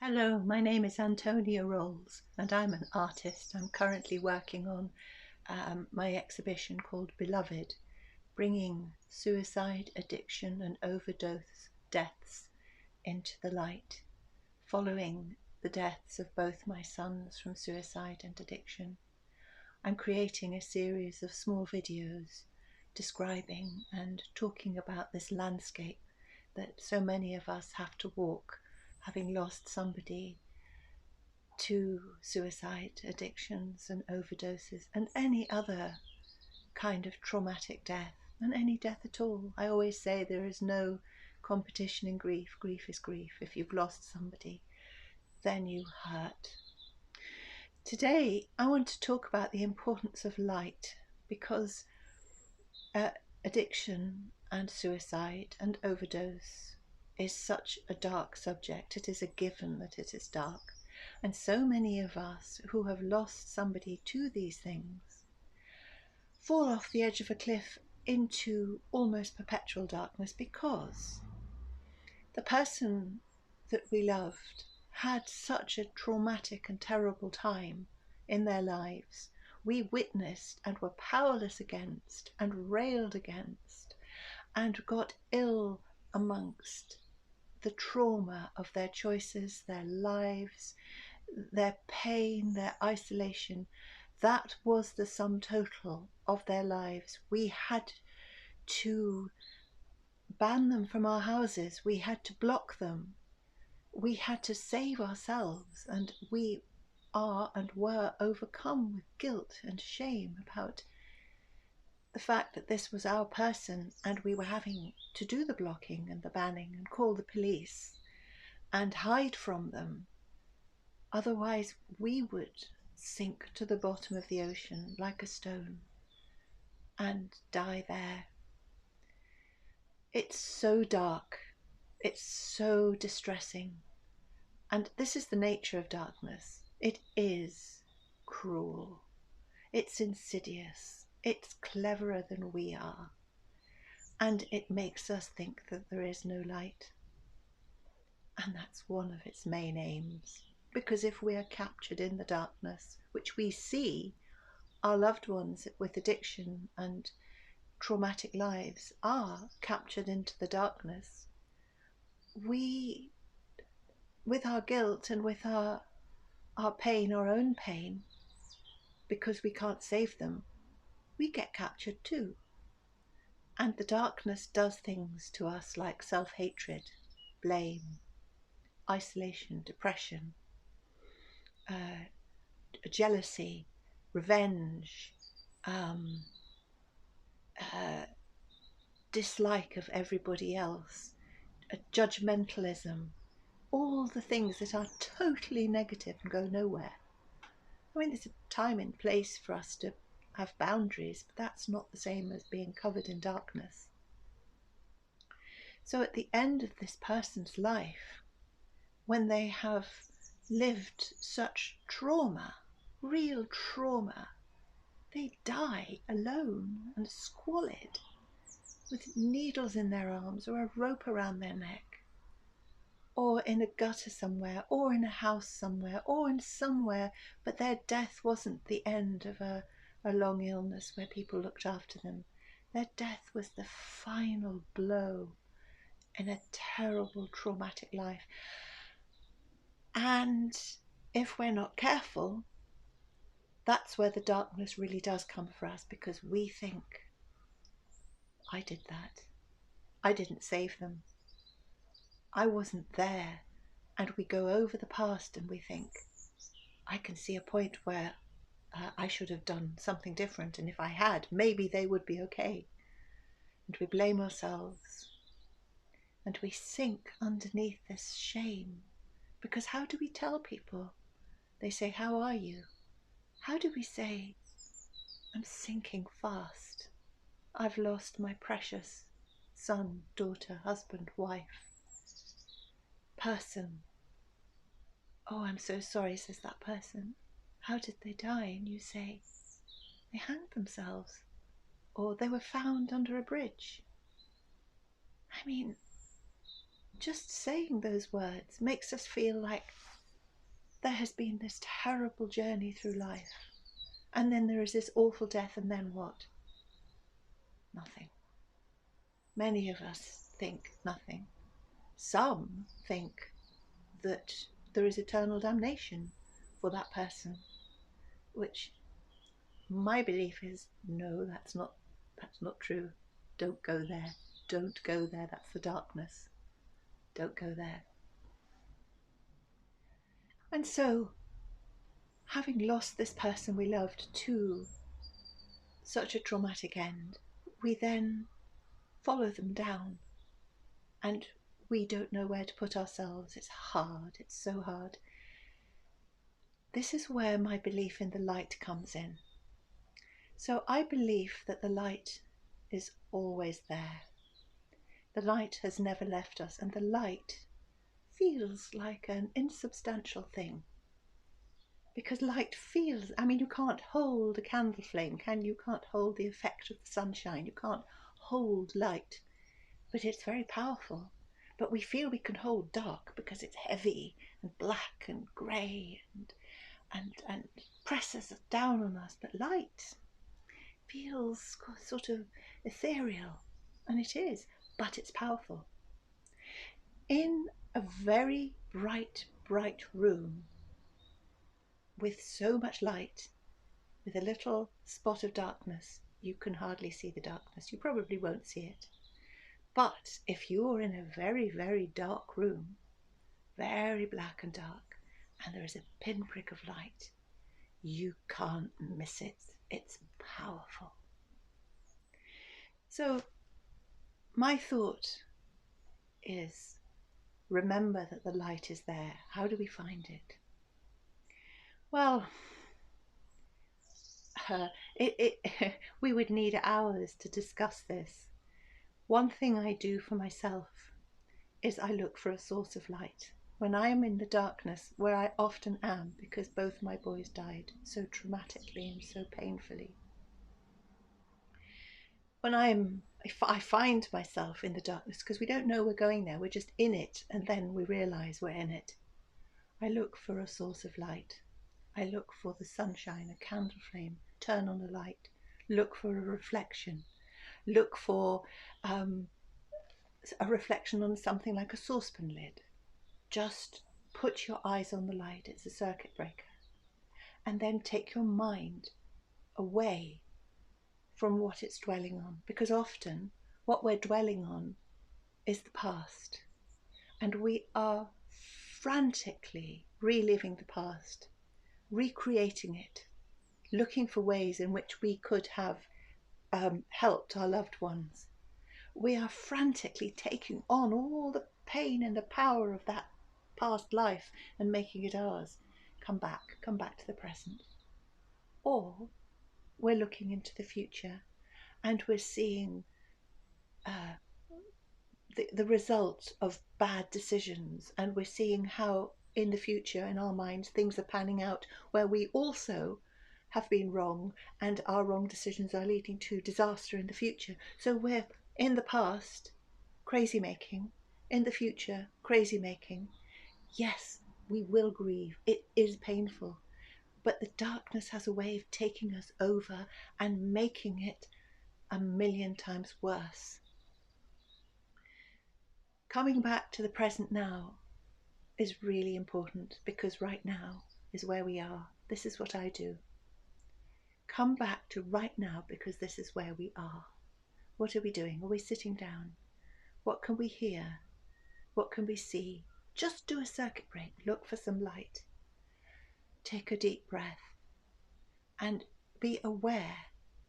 Hello, my name is Antonia Rolls and I'm an artist. I'm currently working on my exhibition called Beloved, bringing suicide, addiction and overdose deaths into the light, following the deaths of both my sons from suicide and addiction. I'm creating a series of small videos describing and talking about this landscape that so many of us have to walk, having lost somebody to suicide, addictions and overdoses and any other kind of traumatic death, and any death at all. I always say there is no competition in grief. Grief is grief. If you've lost somebody, then you hurt. Today I want to talk about the importance of light, because addiction and suicide and overdose is such a dark subject. It is a given that it is dark. And so many of us who have lost somebody to these things fall off the edge of a cliff into almost perpetual darkness, because the person that we loved had such a traumatic and terrible time in their lives. We witnessed and were powerless against and railed against and got ill amongst the trauma of their choices, their lives, their pain, their isolation. That was the sum total of their lives. We had to ban them from our houses. We had to block them. We had to save ourselves, and we are and were overcome with guilt and shame about the fact that this was our person, and we were having to do the blocking and the banning and call the police and hide from them. Otherwise we would sink to the bottom of the ocean like a stone and die there. It's so dark, it's so distressing, and this is the nature of darkness. It is cruel, it's insidious, it's cleverer than we are, and it makes us think that there is no light. And that's one of its main aims, because if we are captured in the darkness, which we see our loved ones with addiction and traumatic lives are captured into the darkness, we, with our guilt and with our pain, our own pain, because we can't save them, we get captured too. And the darkness does things to us like self-hatred, blame, isolation, depression, jealousy, revenge, dislike of everybody else, judgmentalism, all the things that are totally negative and go nowhere. I mean, there's a time and place for us to have boundaries, but that's not the same as being covered in darkness. So at the end of this person's life, when they have lived such trauma, real trauma, they die alone and squalid, with needles in their arms or a rope around their neck, or in a gutter somewhere, or in a house somewhere, or in somewhere, but their death wasn't the end of a long illness where people looked after them. Their death was the final blow in a terrible traumatic life. And if we're not careful, that's where the darkness really does come for us, because we think, I did that. I didn't save them. I wasn't there. And we go over the past and we think, I can see a point where I should have done something different, and if I had, maybe they would be okay. And we blame ourselves, and we sink underneath this shame, because how do we tell people? They say, how are you? How do we say, I'm sinking fast. I've lost my precious son, daughter, husband, wife, person. Oh, I'm so sorry, says that person. How did they die? And you say, they hanged themselves, or they were found under a bridge. I mean, just saying those words makes us feel like there has been this terrible journey through life, and then there is this awful death, and then what? Nothing. Many of us think nothing. Some think that there is eternal damnation for that person, which my belief is, no, that's not true. Don't go there. Don't go there. That's the darkness. Don't go there. And so, having lost this person we loved to such a traumatic end, we then follow them down, and we don't know where to put ourselves. It's hard. It's so hard. This is where my belief in the light comes in. So I believe that the light is always there. The light has never left us, and the light feels like an insubstantial thing. Because light feels, I mean, you can't hold a candle flame, can you? You can't hold the effect of the sunshine. You can't hold light, but it's very powerful. But we feel we can hold dark because it's heavy and black and grey and presses down on us. But light feels sort of ethereal, and it is, but it's powerful. In a very bright room with so much light, with a little spot of darkness, you can hardly see the darkness. You probably won't see it. But if you're in a very, very dark room, very black and dark, and there is a pinprick of light, you can't miss it. It's powerful. So my thought is, remember that the light is there. How do we find it? Well, we would need hours to discuss this. One thing I do for myself is I look for a source of light. When I am in the darkness, where I often am because both my boys died so traumatically and so painfully, if I find myself in the darkness, because we don't know we're going there, we're just in it, and then we realise we're in it, I look for a source of light. I look for the sunshine, a candle flame, turn on the light, look for a reflection, look for a reflection on something like a saucepan lid. Just put your eyes on the light, it's a circuit breaker, and then take your mind away from what it's dwelling on, because often what we're dwelling on is the past, and we are frantically reliving the past, recreating it, looking for ways in which we could have helped our loved ones. We are frantically taking on all the pain and the power of that past life and making it ours. Come back to the present. Or we're looking into the future and we're seeing the result of bad decisions, and we're seeing how in the future in our minds things are panning out where we also have been wrong, and our wrong decisions are leading to disaster in the future. So we're in the past crazy making, in the future crazy making. Yes, we will grieve, it is painful, but the darkness has a way of taking us over and making it 1,000,000 times worse. Coming back to the present now is really important, because right now is where we are. This is what I do. Come back to right now, because this is where we are. What are we doing? Are we sitting down? What can we hear? What can we see? Just do a circuit break. Look for some light. Take a deep breath and be aware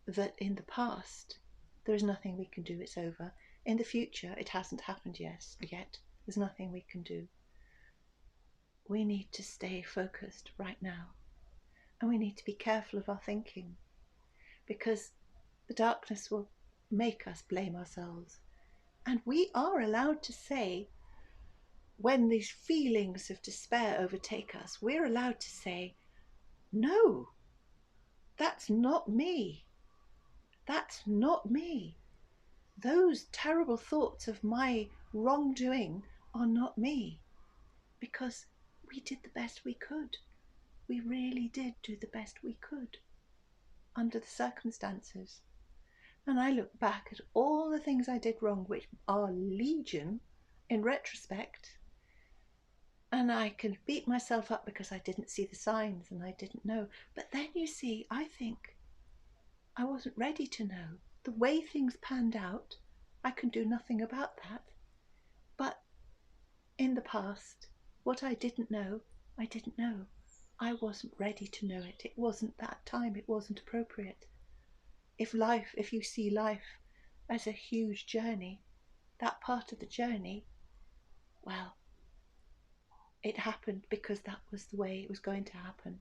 that in the past there is nothing we can do. It's over. In the future, it hasn't happened yet. There's nothing we can do. We need to stay focused right now, and we need to be careful of our thinking, because the darkness will make us blame ourselves. And we are allowed to say, when these feelings of despair overtake us, we're allowed to say, no, that's not me. That's not me. Those terrible thoughts of my wrongdoing are not me, because we did the best we could. We really did do the best we could under the circumstances. And I look back at all the things I did wrong, which are legion in retrospect, and I can beat myself up because I didn't see the signs and I didn't know. But then you see, I think I wasn't ready to know. The way things panned out, I can do nothing about that. But in the past, what I didn't know, I didn't know. I wasn't ready to know it. It wasn't that time. It wasn't appropriate. If you see life as a huge journey, that part of the journey, well, it happened because that was the way it was going to happen.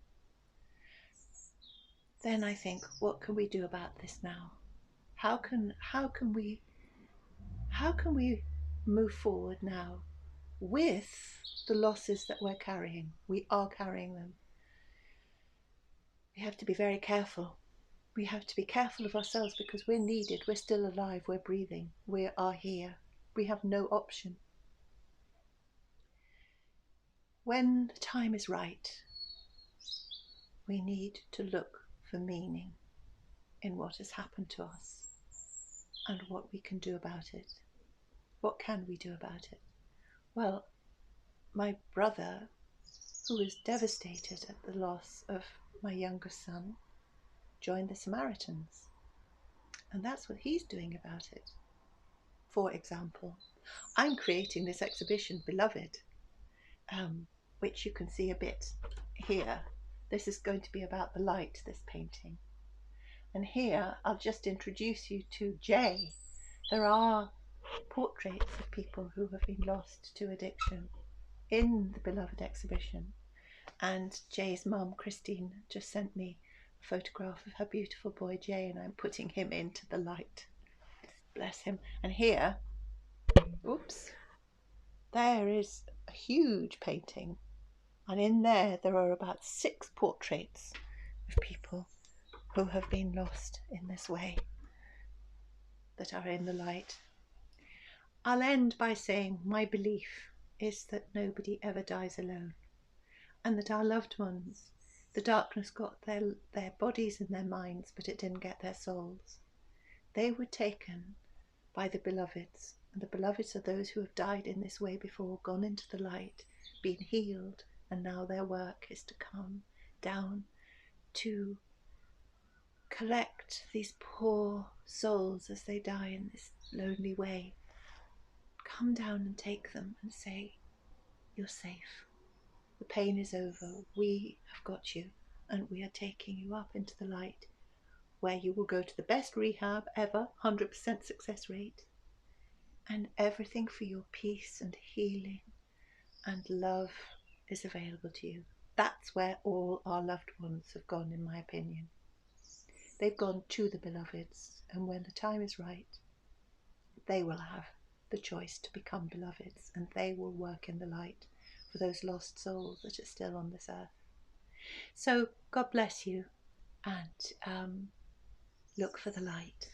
Then I think, what can we do about this now? How can we move forward now with the losses that we're carrying? We are carrying them. We have to be very careful. We have to be careful of ourselves because we're needed. We're still alive. We're breathing. We are here. We have no option. When the time is right, we need to look for meaning in what has happened to us and what we can do about it. What can we do about it? Well, my brother, who was devastated at the loss of my younger son, joined the Samaritans. And that's what he's doing about it. For example, I'm creating this exhibition, Beloved, which you can see a bit here. This is going to be about the light, this painting. And here I'll just introduce you to Jay. There are portraits of people who have been lost to addiction in the Beloved exhibition. And Jay's mum, Christine, just sent me a photograph of her beautiful boy Jay, and I'm putting him into the light. Bless him. And here, oops, there is a huge painting, and in there are about 6 portraits of people who have been lost in this way, that are in the light. I'll end by saying my belief is that nobody ever dies alone, and that our loved ones, the darkness got their bodies and their minds, but it didn't get their souls. They were taken by the beloveds, and the beloveds are those who have died in this way before, gone into the light, been healed, and now their work is to come down to collect these poor souls as they die in this lonely way. Come down and take them and say, you're safe. The pain is over. We have got you, and we are taking you up into the light, where you will go to the best rehab ever, 100% success rate, and everything for your peace and healing and love is available to you. That's where all our loved ones have gone, in my opinion. They've gone to the beloveds, and when the time is right, they will have the choice to become beloveds, and they will work in the light for those lost souls that are still on this earth. So God bless you, and look for the light.